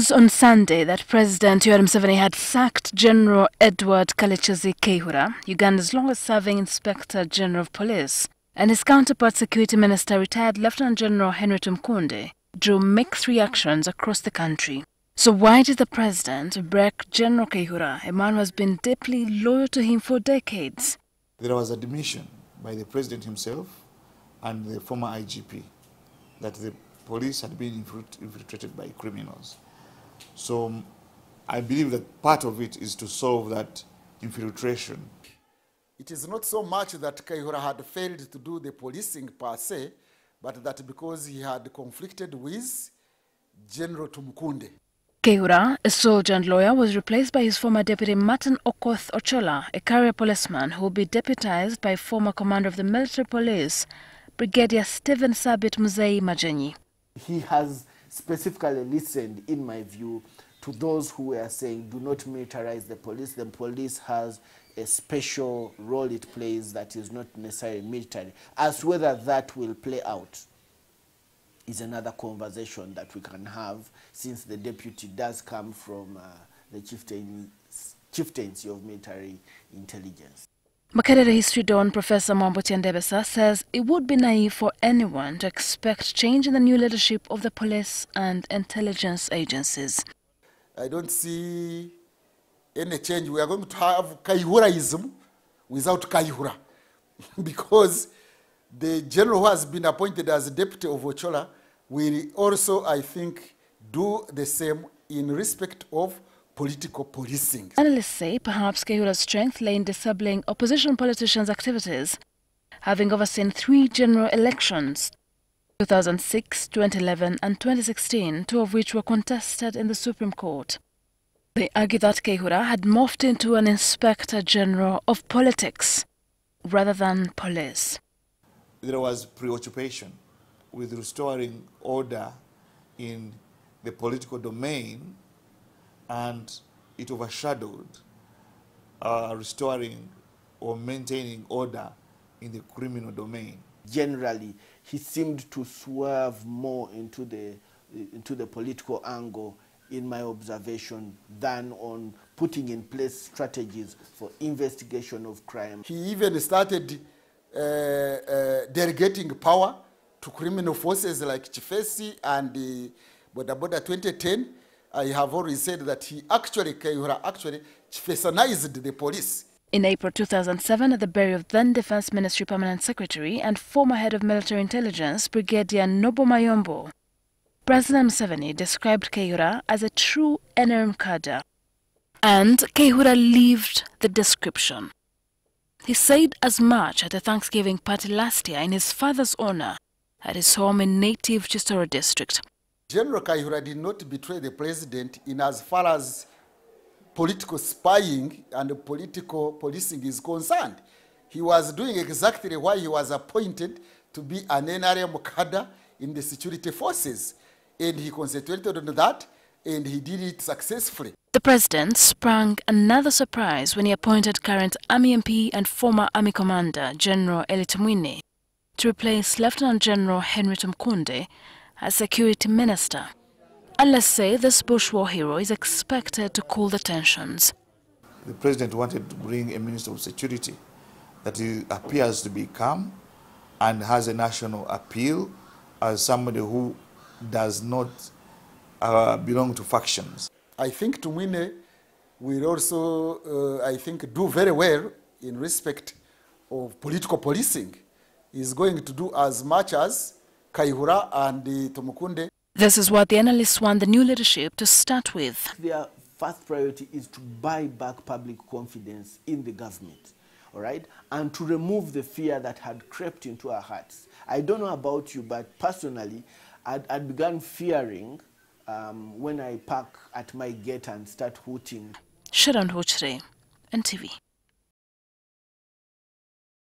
News on Sunday that President Yoweri Museveni had sacked General Gerald Karyeija, Uganda's longest-serving Inspector General of Police, and his counterpart Security Minister, retired Lieutenant General Henry Tumukunde, drew mixed reactions across the country. So why did the president break General Kayihura, a man who has been deeply loyal to him for decades? There was admission by the president himself and the former IGP that the police had been infiltrated by criminals. So I believe that part of it is to solve that infiltration. It is not so much that Kayihura had failed to do the policing per se, but that because he had conflicted with General Tumukunde. Kayihura, a soldier and lawyer, was replaced by his former deputy Martin Okoth Ochola, a career policeman who will be deputized by former commander of the military police, Brigadier Stephen Sabit Muzei Majenyi. He has specifically listened, in my view, to those who were saying, do not militarize the police. The police has a special role it plays that is not necessarily military. As whether that will play out is another conversation that we can have, since the deputy does come from the chieftaincy of military intelligence. Makerere history don Professor Mwambustya Ndebesa says it would be naive for anyone to expect change in the new leadership of the police and intelligence agencies. I don't see any change. We are going to have Kayihuraism without Kayihura because the general who has been appointed as deputy of Ochola will also, I think, do the same in respect of political policing. Analysts say perhaps Kayihura's strength lay in disabling opposition politicians' activities, having overseen 3 general elections, 2006, 2011 and 2016, 2 of which were contested in the Supreme Court. They argue that Kayihura had morphed into an inspector general of politics rather than police. There was preoccupation with restoring order in the political domain, and it overshadowed restoring or maintaining order in the criminal domain. Generally, he seemed to swerve more into the political angle, in my observation, than on putting in place strategies for investigation of crime. He even started delegating power to criminal forces like Chifesi and Boda Boda 2010. I have already said that Kayihura actually chiefesanized the police. In April 2007, at the burial of then Defense Ministry Permanent Secretary and former head of military intelligence, Brigadier Nobo Mayombo, President Museveni described Kayihura as a true NRM cadre. And Kayihura lived the description. He said as much at a Thanksgiving party last year in his father's honor at his home in native Chisoro district. General Kayihura did not betray the president in as far as political spying and political policing is concerned. He was doing exactly why he was appointed to be an NRM cadre in the security forces. And he concentrated on that, and he did it successfully. The president sprung another surprise when he appointed current Army MP and former Army Commander General Tumukunde to replace Lieutenant General Henry Tumukunde as Security Minister. Analysts say this bush war hero is expected to cool the tensions. The president wanted to bring a minister of security that appears to be calm and has a national appeal as somebody who does not belong to factions. I think Tumukunde will also, do very well in respect of political policing. He's going to do as much as Kayihura and Tumukunde. This is what the analysts want the new leadership to start with. Their first priority is to buy back public confidence in the government, all right, and to remove the fear that had crept into our hearts. I don't know about you, but personally, I'd begun fearing when I park at my gate and start hooting. Sharon Hochre, NTV.